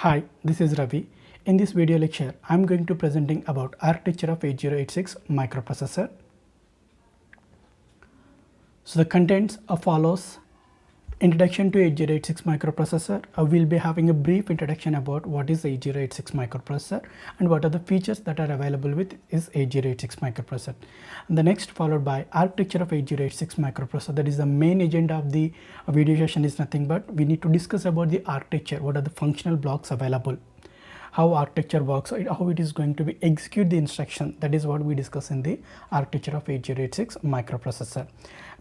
Hi, this is Ravi. In this video lecture, I am going to presenting about architecture of 8086 microprocessor. So the contents follows introduction to 8086 microprocessor. I will be having a brief introduction about what is 8086 microprocessor and what are the features that are available with is 8086 microprocessor. And the next followed by architecture of 8086 microprocessor. That is the main agenda of the video session is nothing but we need to discuss about the architecture, what are the functional blocks available, how architecture works, how it is going to be execute the instruction. That is what we discuss in the architecture of 8086 microprocessor.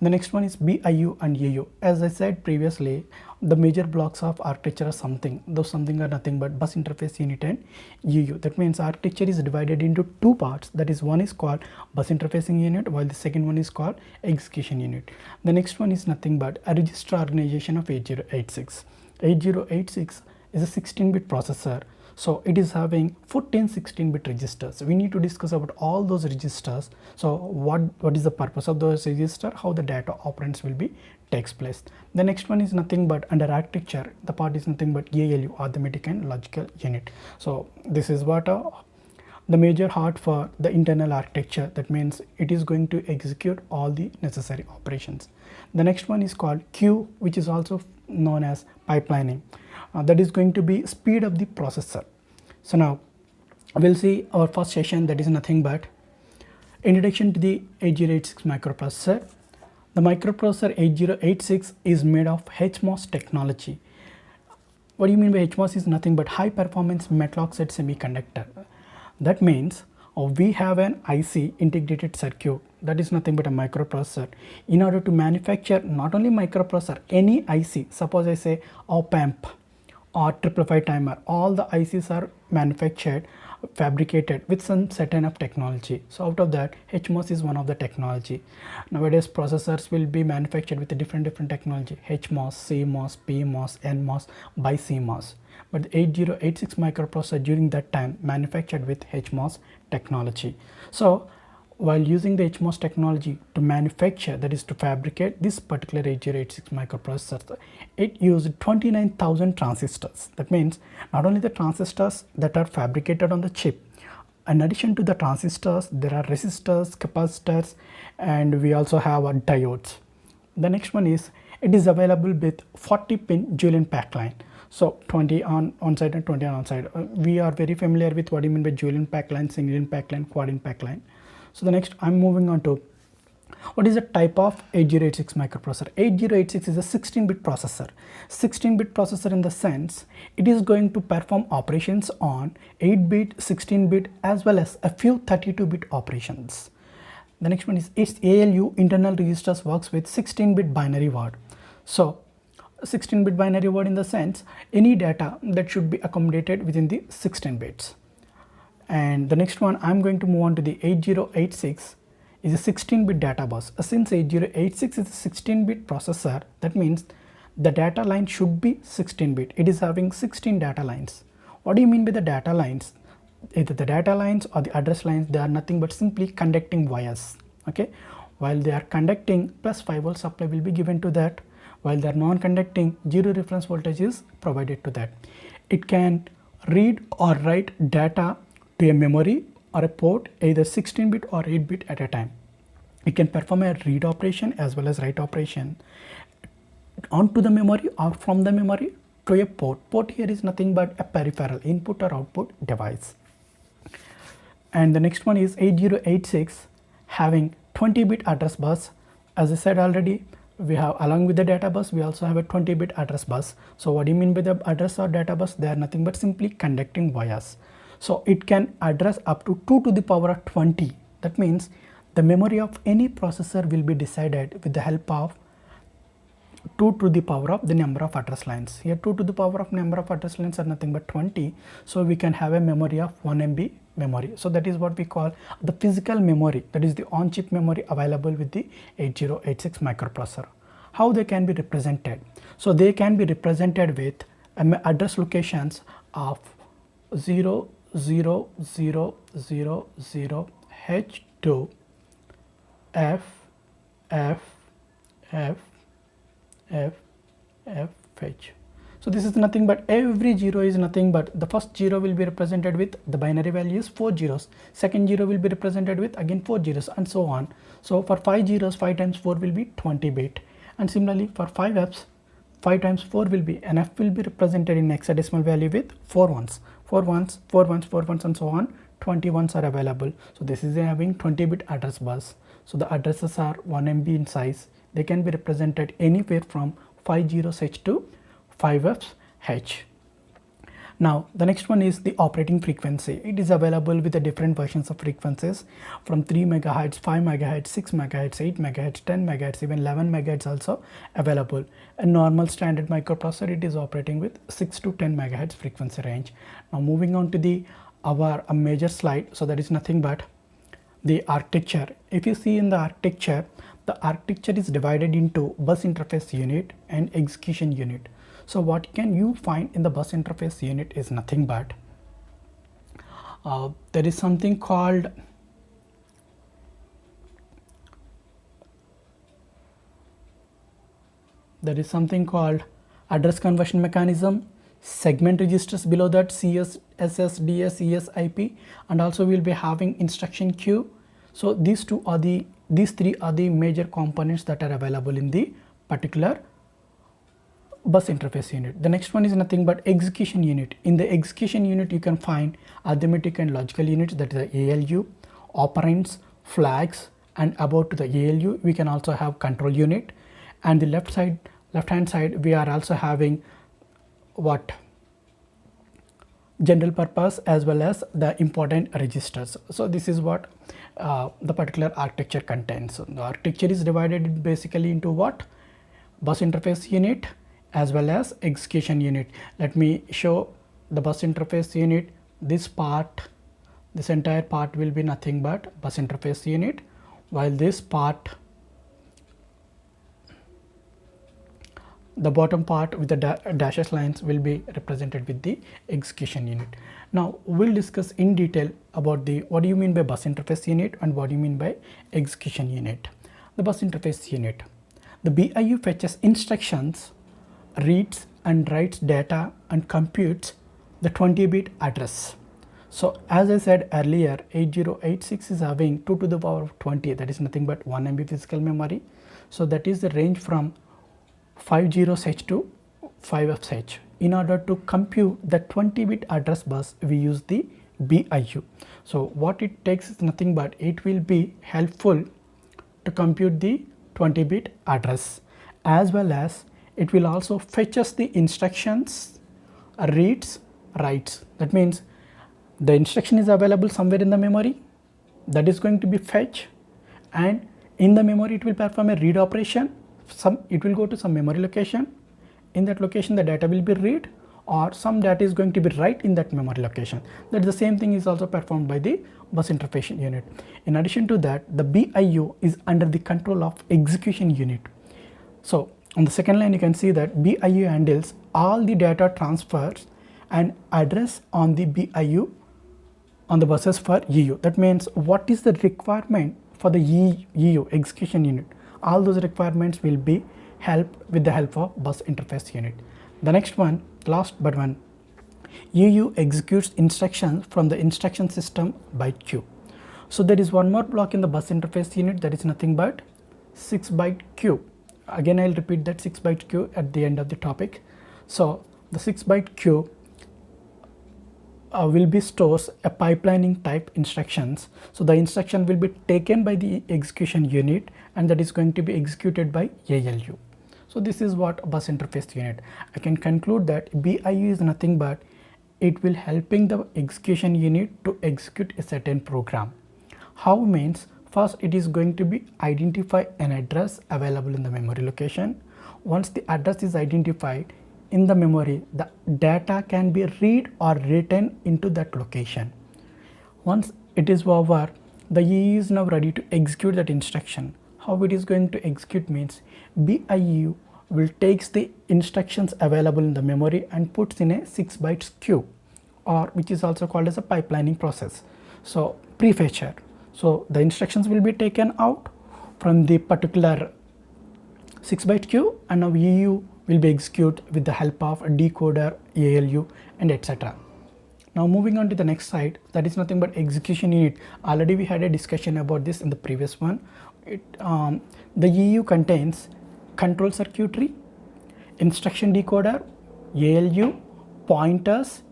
The next one is BIU and AU. As I said previously, the major blocks of architecture are something. Those something are nothing but bus interface unit and UU. That means architecture is divided into two parts. That is, one is called bus interfacing unit while the second one is called execution unit. The next one is nothing but a register organization of 8086. 8086 is a 16-bit processor. So it is having 14 16-bit registers. We need to discuss about all those registers. So what is the purpose of those registers, how the data operands will be takes place. The next one is nothing but under architecture, the part is nothing but ALU, arithmetic and logical unit. So this is what the major heart for the internal architecture. That means it is going to execute all the necessary operations. The next one is called Q, which is also known as pipelining. That is going to be speed of the processor. So now we'll see our first session, that is nothing but introduction to the 8086 microprocessor. The microprocessor 8086 is made of HMOS technology. What do you mean by HMOS? Is nothing but high performance metal oxide semiconductor. That means we have an IC, integrated circuit, that is nothing but a microprocessor. In order to manufacture not only microprocessor, any IC, suppose I say op-amp or 555 timer, all the ICs are manufactured, fabricated with some certain of technology. So out of that, HMOS is one of the technology. Nowadays processors will be manufactured with a different technology, HMOS, CMOS, PMOS, NMOS, by CMOS. But the 8086 microprocessor during that time manufactured with HMOS technology. So while using the HMOS technology to manufacture, that is to fabricate this particular 8086 microprocessor, it used 29,000 transistors. That means not only the transistors that are fabricated on the chip, in addition to the transistors, there are resistors, capacitors, and we also have diodes. The next one is it is available with 40-pin Julian pack line. So 20 on side and 20 on side. We are very familiar with what do you mean by Julian pack line, single pack line, quad pack line. So the next I'm moving on to what is the type of 8086 microprocessor. 8086 is a 16-bit processor. 16-bit processor in the sense it is going to perform operations on 8-bit, 16-bit as well as a few 32-bit operations. The next one is its ALU, internal registers, works with 16-bit binary word. So 16-bit binary word in the sense any data that should be accommodated within the 16 bits. And the next one I'm going to move on to the 8086 is a 16-bit data bus. Since 8086 is a 16-bit processor, that means the data line should be 16-bit. It is having 16 data lines. What do you mean by the data lines? Either the data lines or the address lines, they are nothing but simply conducting wires. Okay, while they are conducting, plus 5 volt supply will be given to that. While they are non-conducting, zero reference voltage is provided to that. It can read or write data to a memory or a port, either 16-bit or 8-bit at a time. It can perform a read operation as well as write operation onto the memory or from the memory to a port. Port here is nothing but a peripheral input or output device. And the next one is 8086 having 20-bit address bus. As I said already, we have along with the data bus, we also have a 20-bit address bus. So what do you mean by the address or data bus? They are nothing but simply conducting wires. So it can address up to 2 to the power of 20. That means the memory of any processor will be decided with the help of 2 to the power of the number of address lines. Here 2 to the power of number of address lines are nothing but 20. So we can have a memory of 1 MB memory. So that is what we call the physical memory, that is the on-chip memory available with the 8086 microprocessor. How they can be represented? So they can be represented with address locations of 0, 0, 0, 0, 0, H2, F, F, F, F, F, H. So this is nothing but every 0 is nothing but the first 0 will be represented with the binary values 4 zeros, second 0 will be represented with again 4 zeros, and so on. So for 5 zeros, 5 times 4 will be 20 bit, and similarly for 5 f's, 5 times 4 will be, and f will be represented in hexadecimal value with 4 ones, 4 ones, 4 ones, 4 ones, and so on. 20 ones are available. So this is having 20 bit address bus. So the addresses are 1 MB in size. They can be represented anywhere from 50H to 5Fh. Now the next one is the operating frequency. It is available with the different versions of frequencies from 3 MHz, 5 MHz, 6 MHz, 8 MHz, 10 MHz, even 11 MHz also available. A normal standard microprocessor, it is operating with 6 to 10 MHz frequency range. Now moving on to the our major slide. So that is nothing but the architecture. If you see in the architecture is divided into bus interface unit and execution unit. So what can you find in the bus interface unit is nothing but there is something called address conversion mechanism, segment registers below that, CS, SS, DS, ES, IP, and also we will be having instruction queue. So these three are the major components that are available in the particular bus interface unit. The next one is nothing but execution unit. In the execution unit you can find arithmetic and logical units, that is the ALU, operands, flags, and above to the ALU we can also have control unit, and the left hand side we are also having what general purpose as well as the important registers. So this is what the particular architecture contains. So the architecture is divided basically into what? Bus interface unit as well as execution unit. Let me show the bus interface unit. This entire part will be nothing but bus interface unit, while this part, the bottom part with the dashes lines, will be represented with the execution unit. Now we'll discuss in detail about what do you mean by bus interface unit and what do you mean by execution unit. The bus interface unit, the BIU fetches instructions, reads and writes data, and computes the 20-bit address. So as I said earlier, 8086 is having 2 to the power of 20, that is nothing but 1 MB physical memory. So that is the range from 50H to 5Fh. In order to compute the 20-bit address bus, we use the BIU. So what it takes is nothing but it will be helpful to compute the 20-bit address, as well as it will also fetches the instructions, reads, writes. That means the instruction is available somewhere in the memory, that is going to be fetch, and in the memory it will perform a read operation. It will go to some memory location. In that location the data will be read, or some data is going to be write in that memory location. That the same thing is also performed by the bus interface unit. In addition to that, the BIU is under the control of execution unit. So on the second line you can see that BIU handles all the data transfers and address on the BIU on the buses for EU. That means what is the requirement for the EU execution unit, all those requirements will be helped with the help of bus interface unit. The next one, last but one, EU executes instructions from the instruction system byte queue. So there is one more block in the bus interface unit, that is nothing but 6-byte queue. Again I will repeat that 6-byte queue at the end of the topic. So the 6-byte queue will be stores a pipelining type instructions. So the instruction will be taken by the execution unit and that is going to be executed by ALU. So this is what bus interface unit. I can conclude that BIU is nothing but it will helping the execution unit to execute a certain program. How means, first it is going to be identify an address available in the memory location. Once the address is identified in the memory, the data can be read or written into that location. Once it is over, the EE is now ready to execute that instruction. How it is going to execute means BIU will takes the instructions available in the memory and puts in a 6-bytes queue, or which is also called as a pipelining process. So prefetcher. So the instructions will be taken out from the particular 6-byte queue and now EU will be executed with the help of a decoder, ALU, and etc. Now moving on to the next slide, that is nothing but execution unit. Already we had a discussion about this in the previous one. The EU contains control circuitry, instruction decoder, ALU, pointers,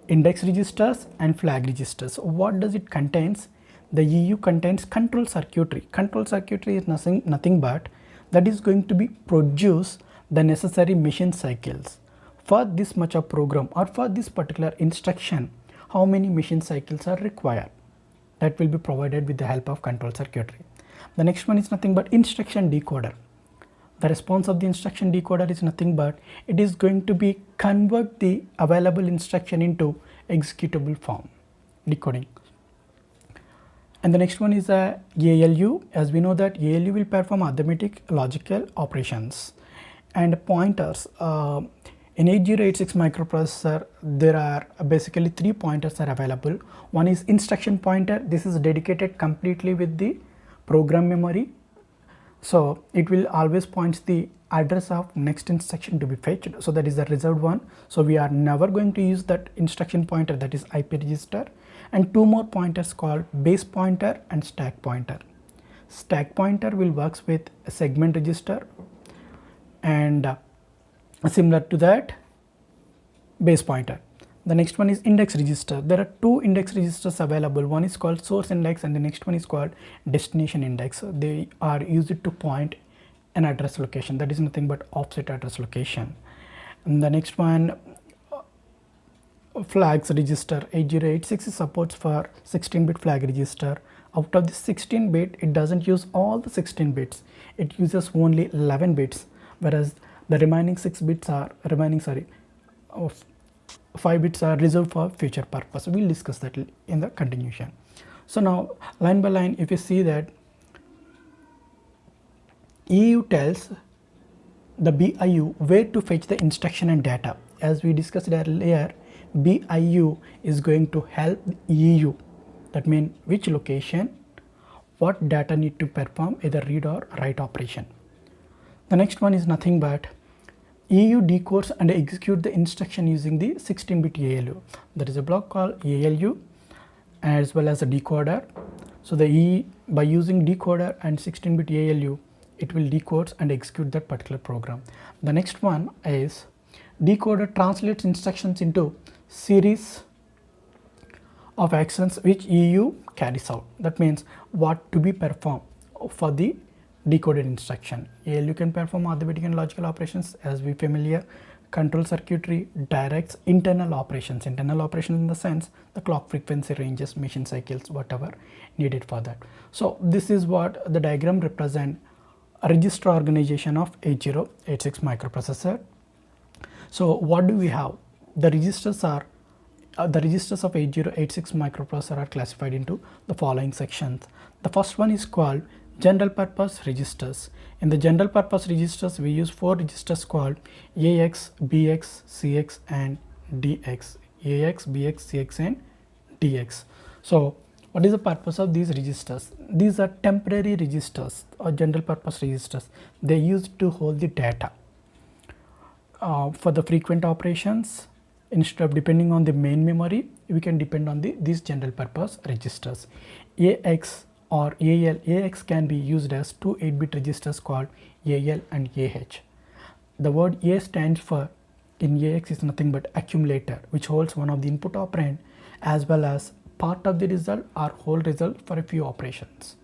index registers, and flag registers. What does it contains? The EU contains control circuitry. Control circuitry is nothing but that is going to be produce the necessary machine cycles for this much of program or for this particular instruction. How many machine cycles are required? That will be provided with the help of control circuitry. The next one is nothing but instruction decoder. The response of the instruction decoder is nothing but it is going to be convert the available instruction into executable form, decoding. And the next one is a ALU. As we know that ALU will perform arithmetic logical operations. And pointers, in 8086 microprocessor there are basically 3 pointers are available. One is instruction pointer. This is dedicated completely with the program memory, so it will always point the address of next instruction to be fetched, so that is the reserved one. So we are never going to use that instruction pointer, that is IP register. And 2 more pointers called base pointer and stack pointer. Stack pointer will works with a segment register, and similar to that base pointer. The next one is index register. There are 2 index registers available. One is called source index and the next one is called destination index. They are used to point an address location, that is nothing but offset address location. And the next one, flags register. 8086 supports for 16-bit flag register. Out of the 16-bit, it doesn't use all the 16 bits. It uses only 11 bits, whereas the remaining 5 bits are reserved for future purpose. We'll discuss that in the continuation. So now line by line, if you see that EU tells the BIU where to fetch the instruction and data. As we discussed earlier, BIU is going to help EU, that means which location, what data need to perform either read or write operation. The next one is nothing but EU decodes and execute the instruction using the 16-bit ALU. There is a block called ALU as well as a decoder. So by using decoder and 16-bit ALU, it will decode and execute that particular program. The next one is decoder translates instructions into series of actions which EU carries out. That means what to be performed for the decoded instruction. ALU can perform arithmetic and logical operations, as we familiar. Control circuitry directs internal operations. Internal operations in the sense the clock frequency ranges, machine cycles, whatever needed for that. So this is what the diagram represent a register organization of 8086 microprocessor. So what do we have? The registers are the registers of 8086 microprocessor are classified into the following sections. The first one is called general purpose registers. In the general purpose registers, we use 4 registers called AX, BX, CX and DX. AX, BX, CX and DX. So what is the purpose of these registers? These are temporary registers or general purpose registers. They used to hold the data for the frequent operations. Instead of depending on the main memory, we can depend on these general purpose registers. AX or AL. AX can be used as 2 8-bit registers called AL and AH. The word A stands for in AX is nothing but accumulator, which holds one of the input operand as well as part of the result or whole result for a few operations.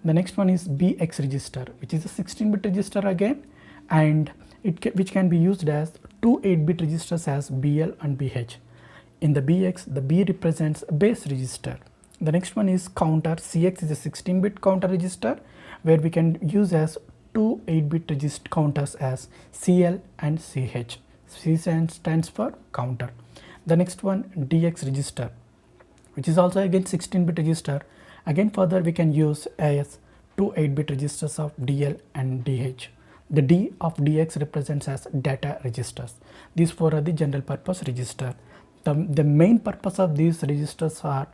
The next one is BX register, which is a 16-bit register again, and which can be used as 2 8-bit registers as BL and BH. In the BX, the B represents base register. The next one is counter. CX is a 16-bit counter register where we can use as 2 8-bit register counters as CL and CH. C stands for counter. The next one, DX register, which is also again 16-bit register. Again further we can use as 2 8-bit registers of DL and DH. The D of DX represents as data registers. These 4 are the general purpose register. The main purpose of these registers are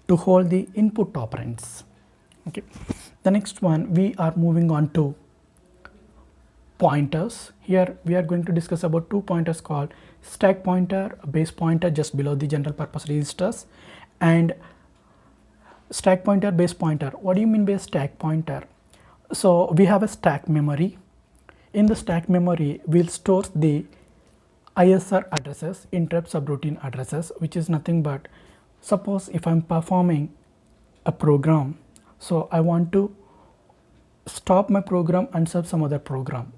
to hold the input operands. Okay. The next one, we are moving on to pointers. Here we are going to discuss about two pointers called stack pointer, base pointer just below the general purpose registers, and stack pointer, base pointer. What do you mean by stack pointer? So we have a stack memory. In the stack memory we'll store the ISR addresses, interrupt subroutine addresses, which is nothing but, suppose if I'm performing a program, so I want to stop my program and serve some other program.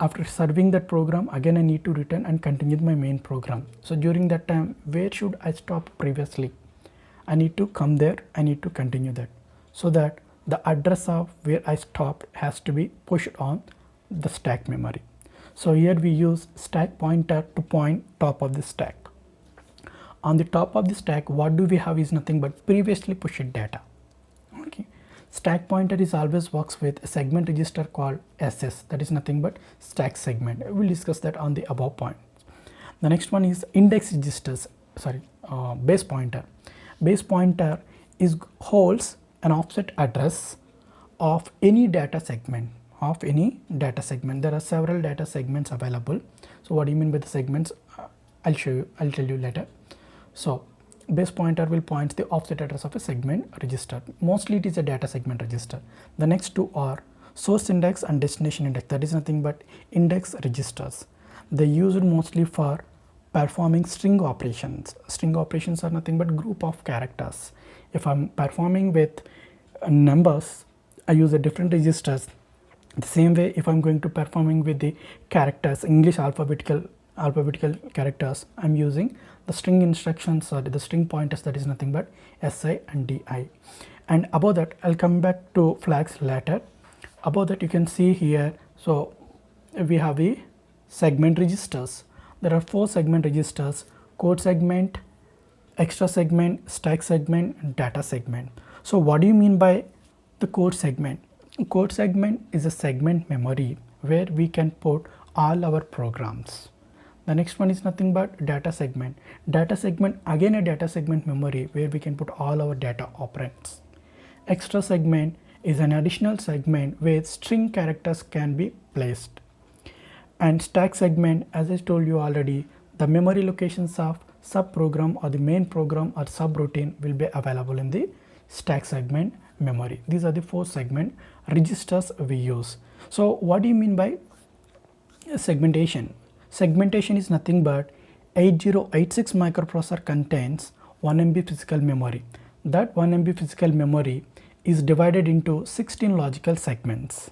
After serving that program, again I need to return and continue my main program. So during that time, where should I stop previously? I need to come there, I need to continue that, so that the address of where I stopped has to be pushed on the stack memory. So here we use stack pointer to point top of the stack. On the top of the stack, what do we have is nothing but previously pushed data. Okay. Stack pointer is always works with a segment register called SS, that is nothing but stack segment. We'll discuss that on the above points. The next one is index registers, base pointer. Base pointer holds an offset address of any data segment. There are several data segments available. So what do you mean by the segments? I'll tell you later. So base pointer will point the offset address of a segment register. Mostly it is a data segment register. The next two are source index and destination index. That is nothing but index registers. They used mostly for performing string operations. String operations are nothing but group of characters. If I'm performing with numbers, I use a different registers. The same way, if I'm going to performing with the characters, English alphabetical characters, I'm using the string instructions or the string pointers, that is nothing but SI and DI. And above that, I'll come back to flags later. Above that you can see here, so we have the segment registers. There are 4 segment registers: code segment, extra segment, stack segment, and data segment. So what do you mean by the code segment? Code segment is a segment memory where we can put all our programs. The next one is nothing but data segment. Data segment, again a data segment memory where we can put all our data operands. Extra segment is an additional segment where string characters can be placed. And stack segment, as I told you already, the memory locations of subprogram or the main program or subroutine will be available in the stack segment memory. These are the 4 segment registers we use. So what do you mean by segmentation? Segmentation is nothing but 8086 microprocessor contains 1 MB physical memory. That 1 MB physical memory is divided into 16 logical segments.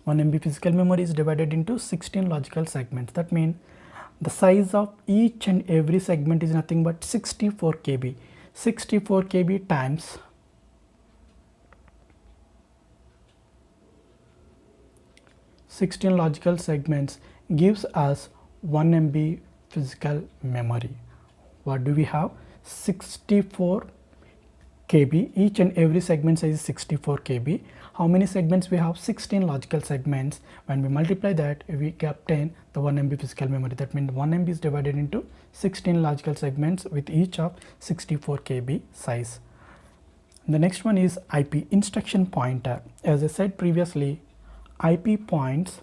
1 MB physical memory is divided into 16 logical segments. That means the size of each and every segment is nothing but 64 KB. 64 KB times 16 logical segments gives us 1 MB physical memory. What do we have? 64 KB. Each and every segment size is 64 KB. How many segments we have? 16 logical segments. When we multiply that, we obtain the 1 MB physical memory. That means 1 MB is divided into 16 logical segments with each of 64 KB size. The next one is IP, instruction pointer. As I said previously, IP points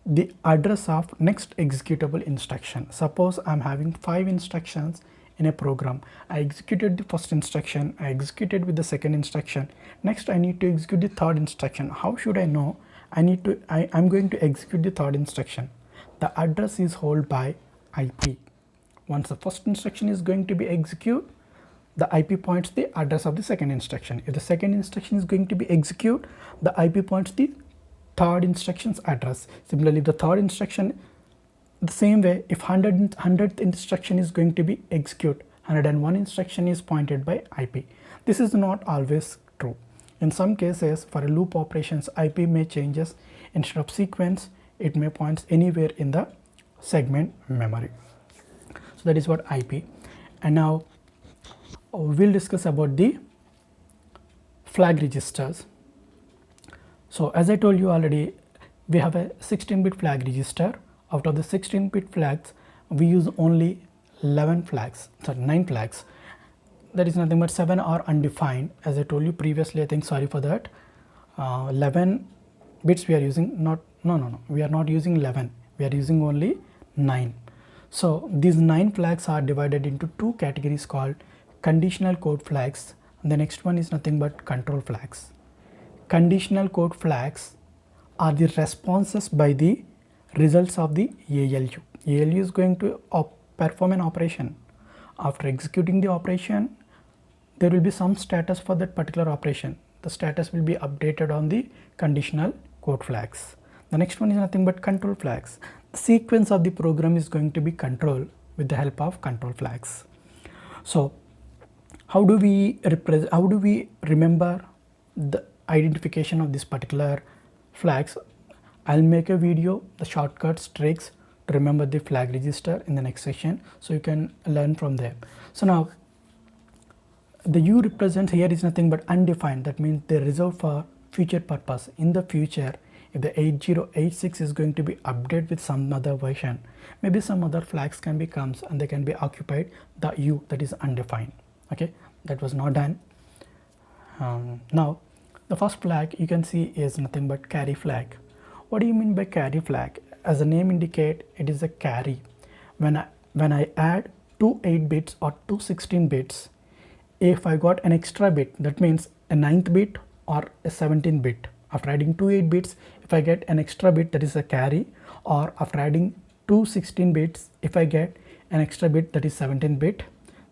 the address of next executable instruction. Suppose I'm having 5 instructions in a program. I executed the first instruction, I executed with the second instruction. Next I need to execute the third instruction. How should I know? I'm going to execute the third instruction. The address is held by IP. Once the first instruction is going to be executed, the IP points the address of the second instruction. If the second instruction is going to be executed, the IP points the third instruction's address. Similarly, the third instruction, the same way, if 100th instruction is going to be executed, 101 instruction is pointed by IP. This is not always true. In some cases, for a loop operations, IP may changes. Instead of sequence, it may points anywhere in the segment memory. So that is what IP. And now we'll discuss about the flag registers. So as I told you already, we have a 16-bit flag register. Out of the 16-bit flags, we use only 9 flags. That is nothing but 7 are undefined. As I told you previously, I think, sorry for that. 11 bits we are using, not No, we are not using 11, we are using only 9. So these 9 flags are divided into 2 categories called conditional code flags, and the next one is nothing but control flags. Conditional code flags are the responses by the results of the ALU. ALU is going to perform an operation. After executing the operation, there will be some status for that particular operation. The status will be updated on the conditional code flags. The next one is nothing but control flags. The sequence of the program is going to be controlled with the help of control flags. So how do we remember the identification of this particular flags? I'll make a video, the shortcuts, tricks to remember the flag register in the next session, so you can learn from there. So now the U represents here is nothing but undefined. That means they reserved for future purpose. In the future, if the 8086 is going to be updated with some other version, maybe some other flags can be comes and they can be occupied the U that is undefined. Okay, that was not done. Now the first flag you can see is nothing but carry flag. What do you mean by carry flag? As the name indicate, it is a carry. When I add 2 8 bits or 2 16 bits, if I got an extra bit, that means a 9th bit or a 17th bit, after adding 2 8 bits, if I get an extra bit, that is a carry. Or after adding 2 16 bits, if I get an extra bit, that is 17 bit,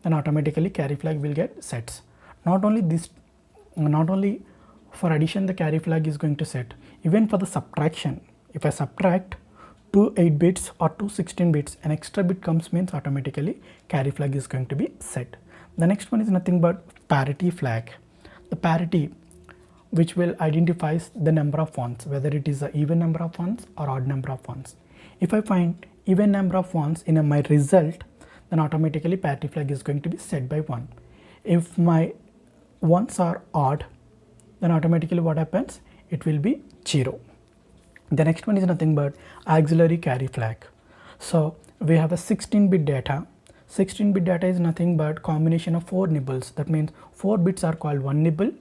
then automatically carry flag will get sets. Not only for addition the carry flag is going to set, even for the subtraction, if I subtract 2 8 bits or 2 16 bits, an extra bit comes, means automatically carry flag is going to be set. The next one is nothing but parity flag. The parity, which will identifies the number of ones, whether it is an even number of ones or odd number of ones. If I find even number of ones in my result, then automatically parity flag is going to be set by 1. If my ones are odd, then automatically what happens? It will be 0. The next one is nothing but auxiliary carry flag. So we have a 16-bit data. 16-bit data is nothing but combination of 4 nibbles. That means 4 bits are called 1 nibble.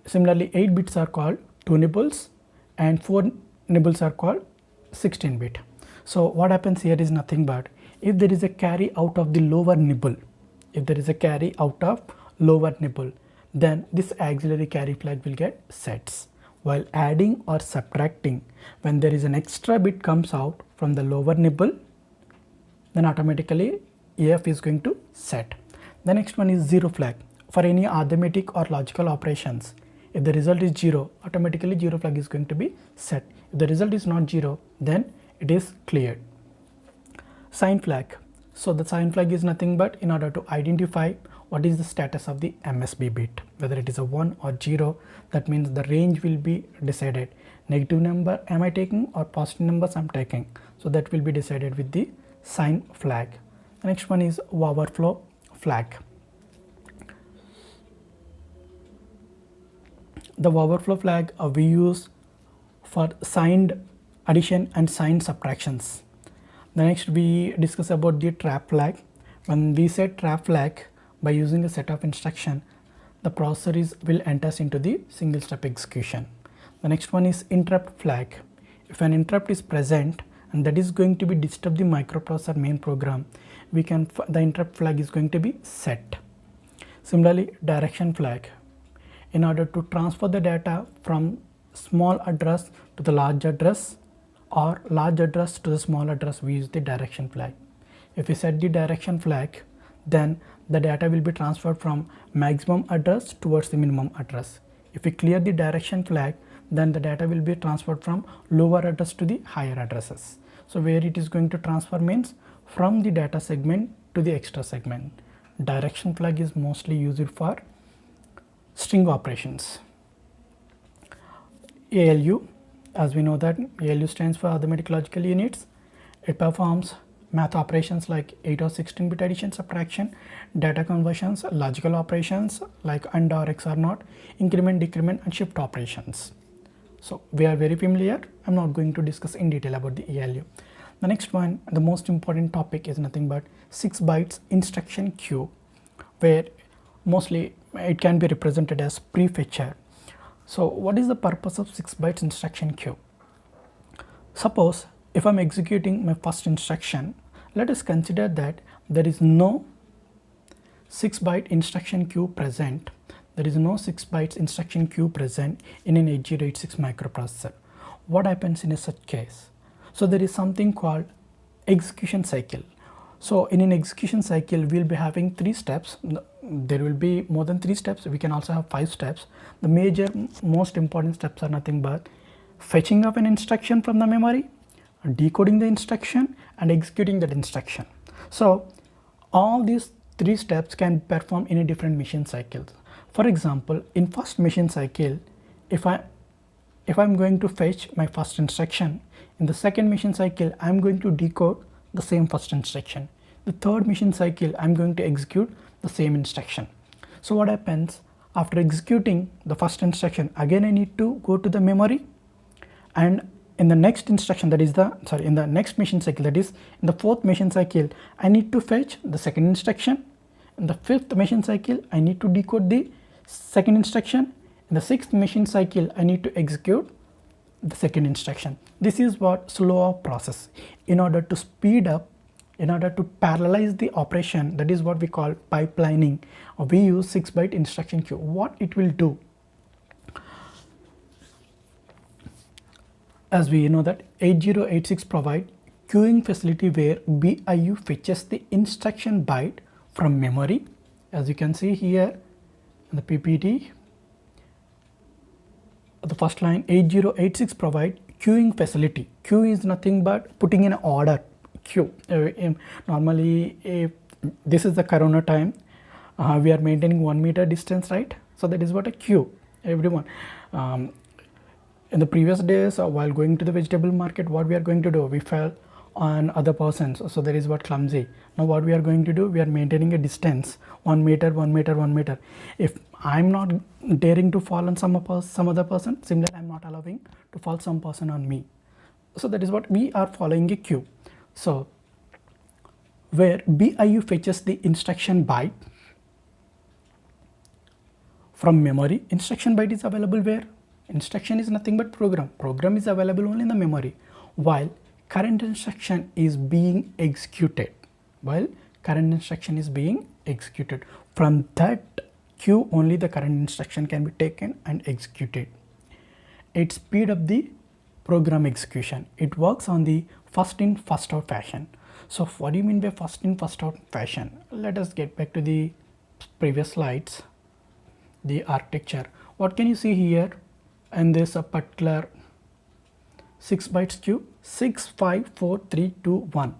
Similarly, 8 bits are called 2 nibbles and 4 nibbles are called 16-bit. So what happens here is nothing but if there is a carry out of the lower nibble, then this auxiliary carry flag will get sets. While adding or subtracting, when there is an extra bit comes out from the lower nibble, then automatically AF is going to set. The next one is 0 flag. For any arithmetic or logical operations, if the result is 0, automatically 0 flag is going to be set. If the result is not 0, then it is cleared. Sign flag. So the sign flag is nothing but in order to identify what is the status of the MSB bit, whether it is a 1 or 0. That means the range will be decided. Negative number am I taking or positive numbers I'm taking. So that will be decided with the sign flag. The next one is overflow flag. The overflow flag we use for signed addition and signed subtractions. The next we discuss about the trap flag. When we set trap flag by using a set of instruction, the processor will enters into the single step execution. The next one is interrupt flag. If an interrupt is present and that is going to be disturb the microprocessor main program, the interrupt flag is going to be set. Similarly, direction flag. In order to transfer the data from small address to the large address or large address to the small address, we use the direction flag. If we set the direction flag, then the data will be transferred from maximum address towards the minimum address. If we clear the direction flag, then the data will be transferred from lower address to the higher addresses. So where it is going to transfer means from the data segment to the extra segment. Direction flag is mostly used for string operations. ALU, as we know that ALU stands for arithmetic logical units. It performs math operations like 8 or 16-bit addition, subtraction, data conversions, logical operations like AND or XOR NOT, increment, decrement and shift operations. So we are very familiar. I'm not going to discuss in detail about the ALU. The next one, the most important topic, is nothing but 6 bytes instruction queue, where mostly it can be represented as prefetcher. So what is the purpose of 6 bytes instruction queue? Suppose if I'm executing my first instruction, let us consider that there is no 6 byte instruction queue present. There is no 6 bytes instruction queue present in an 8086 microprocessor. What happens in a such case? So there is something called execution cycle. So in an execution cycle, we'll be having 3 steps. There will be more than 3 steps. We can also have 5 steps. The major, most important steps are nothing but fetching of an instruction from the memory, decoding the instruction, and executing that instruction. So all these 3 steps can be performed in a different machine cycles. For example, in first machine cycle, if I'm going to fetch my first instruction, in the second machine cycle I'm going to decode the same first instruction. The third machine cycle I'm going to execute the same instruction. So what happens after executing the first instruction, again I need to go to the memory, and in the next instruction, that is in the next machine cycle, that is in the fourth machine cycle, I need to fetch the second instruction. In the fifth machine cycle, I need to decode the second instruction. In the sixth machine cycle, I need to execute the second instruction. This is what slower process. In order to speed up, in order to parallelize the operation, that is what we call pipelining, we use 6 byte instruction queue. What it will do, as we know that 8086 provide queuing facility where BIU fetches the instruction byte from memory. As you can see here in the PPT, the first line, 8086 provide queuing facility. Queue is nothing but putting in order. Queue. Normally, if this is the corona time, we are maintaining 1 meter distance, right? So that is what a queue. Everyone. In the previous days, while going to the vegetable market, what we are going to do? We fell on other persons. So that is what clumsy. Now what we are going to do? We are maintaining a distance 1 meter, 1 meter, 1 meter. If I'm not daring to fall on some other person, similarly I'm not allowing to fall some person on me. So that is what we are following a queue. So where BIU fetches the instruction byte from memory, instruction byte is available where? Instruction is nothing but program. Program is available only in the memory, while current instruction is being executed. From that queue only the current instruction can be taken and executed. It speeds up the program execution. It works on the first in first out fashion. So what do you mean by first in first out fashion? Let us get back to the previous slides. The architecture. What can you see here? And this a particular 6 bytes queue, 6, 5, 4, 3, 2, 1.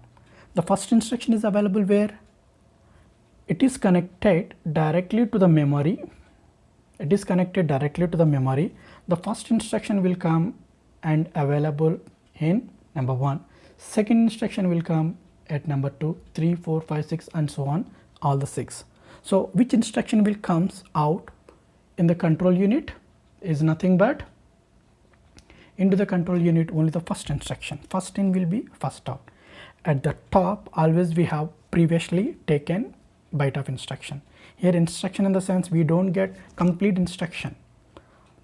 The first instruction is available where? It is connected directly to the memory. The first instruction will come and available in number 1. Second instruction will come at number 2, 3, 4, 5, 6 and so on, all the 6. So which instruction will comes out in the control unit is nothing but into the control unit only the first instruction. First in will be first out. At the top always we have previously taken byte of instruction. Here instruction in the sense we don't get complete instruction.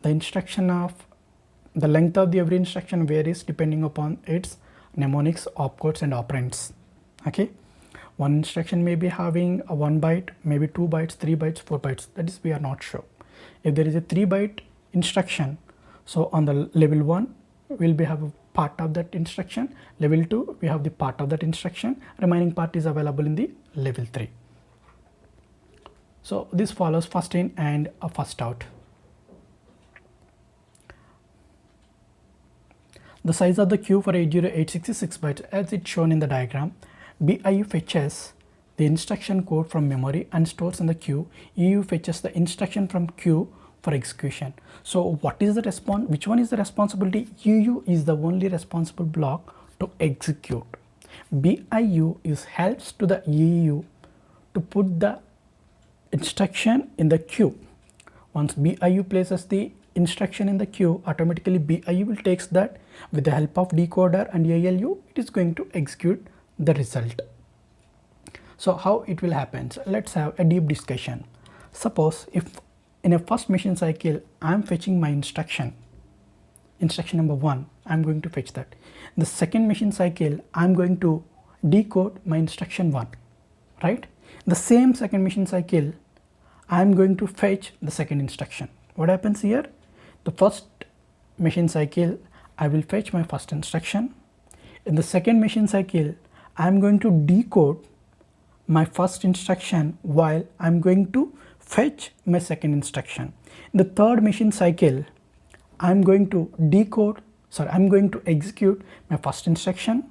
The instruction of the length of the every instruction varies depending upon its mnemonics, opcodes and operands. Okay, one instruction may be having a 1 byte, maybe 2 bytes, 3 bytes, 4 bytes. That is we are not sure. If there is a 3 byte instruction, so on the level 1 will be have a part of that instruction, level 2 we have the part of that instruction, remaining part is available in the level 3. So this follows first in and a first out. The size of the queue for 8086 is 6 bytes as it's shown in the diagram. BIU fetches the instruction code from memory and stores in the queue. EU fetches the instruction from queue for execution. So what is the response? Which one is the responsibility? EU is the only responsible block to execute. BIU helps to the EU to put the instruction in the queue. Once BIU places the instruction in the queue, automatically BIU will takes that with the help of decoder and ALU, it is going to execute the result. So how it will happen? So let's have a deep discussion. Suppose if in a first machine cycle, I'm fetching my instruction number 1, I'm going to fetch that. In the second machine cycle, I'm going to decode my instruction 1, right? The same second machine cycle, I'm going to fetch the second instruction. What happens here? The first machine cycle, I will fetch my first instruction. In the second machine cycle, I'm going to decode my first instruction while I'm going to fetch my second instruction. In the third machine cycle, I'm going to execute my first instruction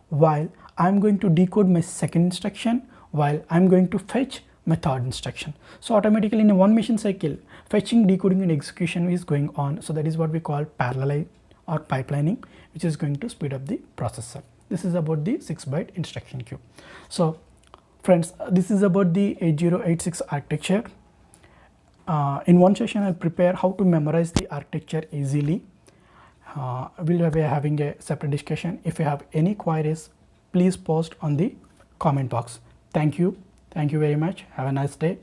while I'm going to decode my second instruction while I'm going to fetch my third instruction. So automatically in a one machine cycle, fetching, decoding and execution is going on. So that is what we call parallel or pipelining, which is going to speed up the processor. This is about the 6-byte instruction queue. So friends, this is about the 8086 architecture. In one session, I'll prepare how to memorize the architecture easily. We'll be having a separate discussion. If you have any queries, please post on the comment box. Thank you very much. Have a nice day.